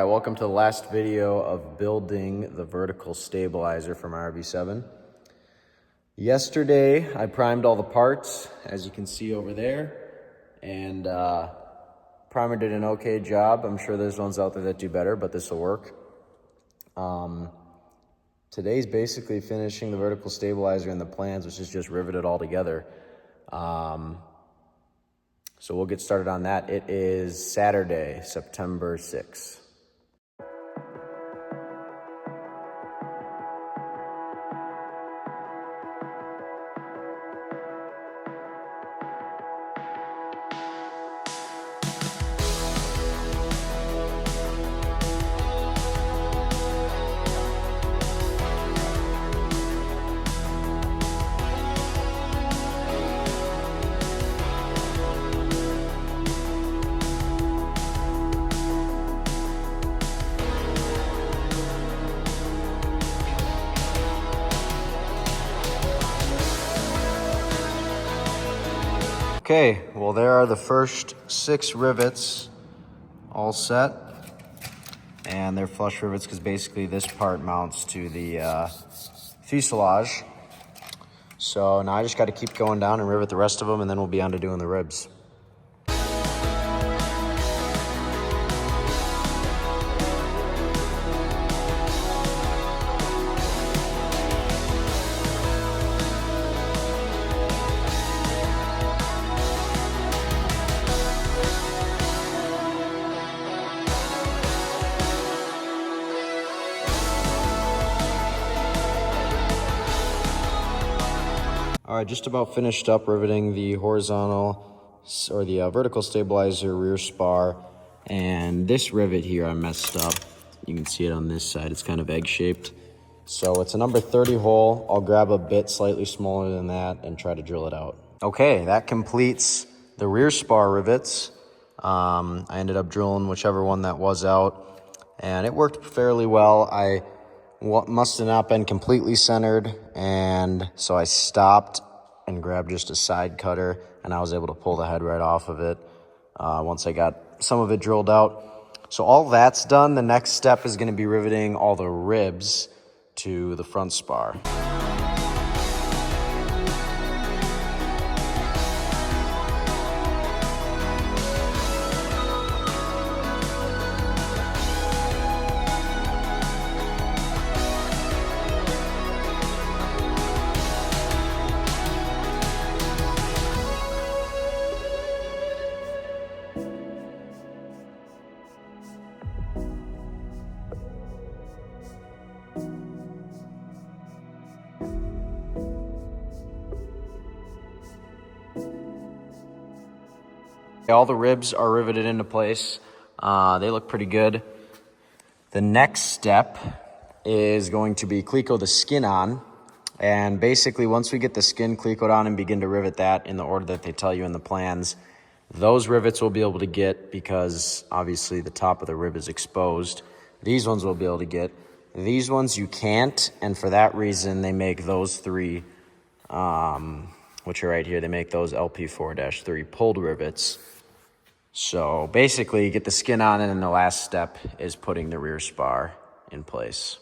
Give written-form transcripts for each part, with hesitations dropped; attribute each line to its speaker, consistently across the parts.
Speaker 1: Hi, welcome to the last video of building the vertical stabilizer from RV7. Yesterday, I primed all the parts, as you can see over there, and primer did an okay job. I'm sure there's ones out there that do better, but this will work. Today's basically finishing the vertical stabilizer and the plans, which is just riveted all together. So we'll get started on that. It is Saturday, September 6th. Okay, well there are the first 6 rivets all set, and they're flush rivets because basically this part mounts to the fuselage. So now I just got to keep going down and rivet the rest of them, and then we'll be on to doing the ribs. All right, just about finished up riveting the horizontal or the vertical stabilizer rear spar. And this rivet here I messed up. You can see it on this side. It's kind of egg-shaped. So it's a number 30 hole. I'll grab a bit slightly smaller than that and try to drill it out. Okay, that completes the rear spar rivets. I ended up drilling whichever one that was out, and it worked fairly well. I must have not been completely centered, and so I stopped and grabbed just a side cutter, and I was able to pull the head right off of it once I got some of it drilled out. So all that's done. The next step is going to be riveting all the ribs to the front spar. All the ribs are riveted into place. They look pretty good. The next step is going to be cleco the skin on. And basically, once we get the skin clecoed on and begin to rivet that in the order that they tell you in the plans, those rivets we'll be able to get because obviously the top of the rib is exposed. These ones we'll be able to get. These ones you can't, and for that reason, they make those 3, which are right here, they make those LP4-3 pulled rivets. So basically, you get the skin on, and then the last step is putting the rear spar in place.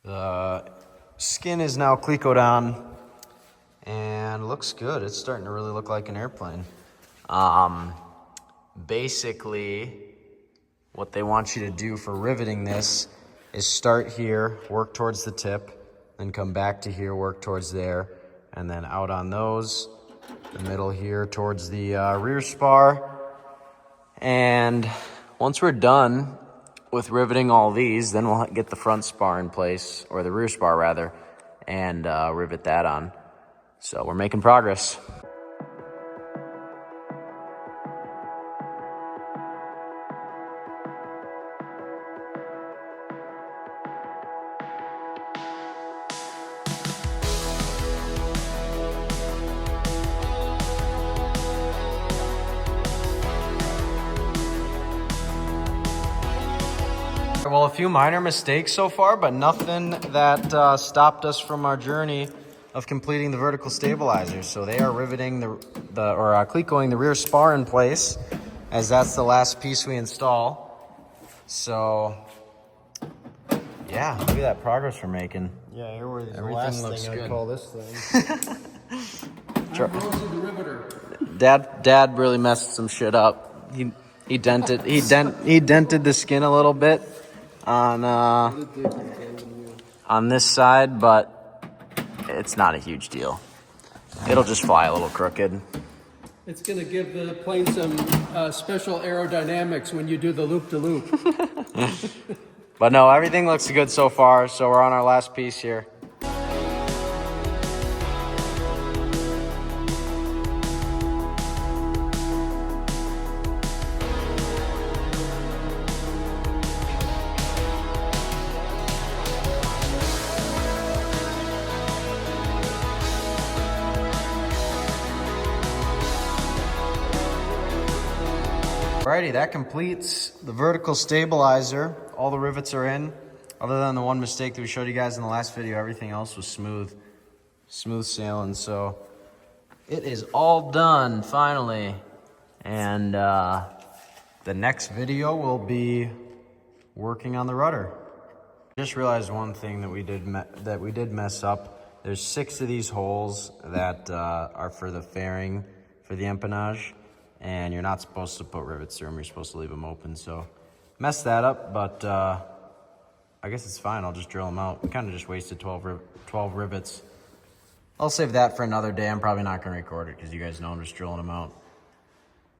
Speaker 1: The skin is now clecoed on and looks good. It's starting to really look like an airplane. Basically, what they want you to do for riveting this is start here, work towards the tip, then come back to here, work towards there, and then out on those, the middle here towards the rear spar. And once we're done with riveting all these, then we'll get the front spar in place, or the rear spar rather, and rivet that on. So we're making progress. Well, a few minor mistakes so far, but nothing that stopped us from our journey of completing the vertical stabilizers. So they are riveting or clecoing the rear spar in place, as that's the last piece we install. So yeah, look at that progress we're making.
Speaker 2: Yeah, here we're the
Speaker 1: Everything
Speaker 2: last
Speaker 1: looks
Speaker 2: thing
Speaker 1: good.
Speaker 2: I'd call this thing.
Speaker 3: I'm Rosie the Riveter.
Speaker 1: Dad really messed some shit up. He dented the skin a little bit on this side, but it's not a huge deal. It'll just fly a little crooked.
Speaker 3: It's going to give the plane some special aerodynamics when you do the loop-to-loop.
Speaker 1: But no, everything looks good so far, so we're on our last piece here. Alrighty, that completes the vertical stabilizer. All the rivets are in. Other than the one mistake that we showed you guys in the last video, everything else was smooth sailing. So it is all done finally. And the next video will be working on the rudder. Just realized one thing that we did mess up. There's 6 of these holes that are for the fairing for the empennage. And you're not supposed to put rivets through them. You're supposed to leave them open. So messed that up, but I guess it's fine. I'll just drill them out. We kind of just wasted 12 rivets. I'll save that for another day. I'm probably not going to record it because you guys know I'm just drilling them out.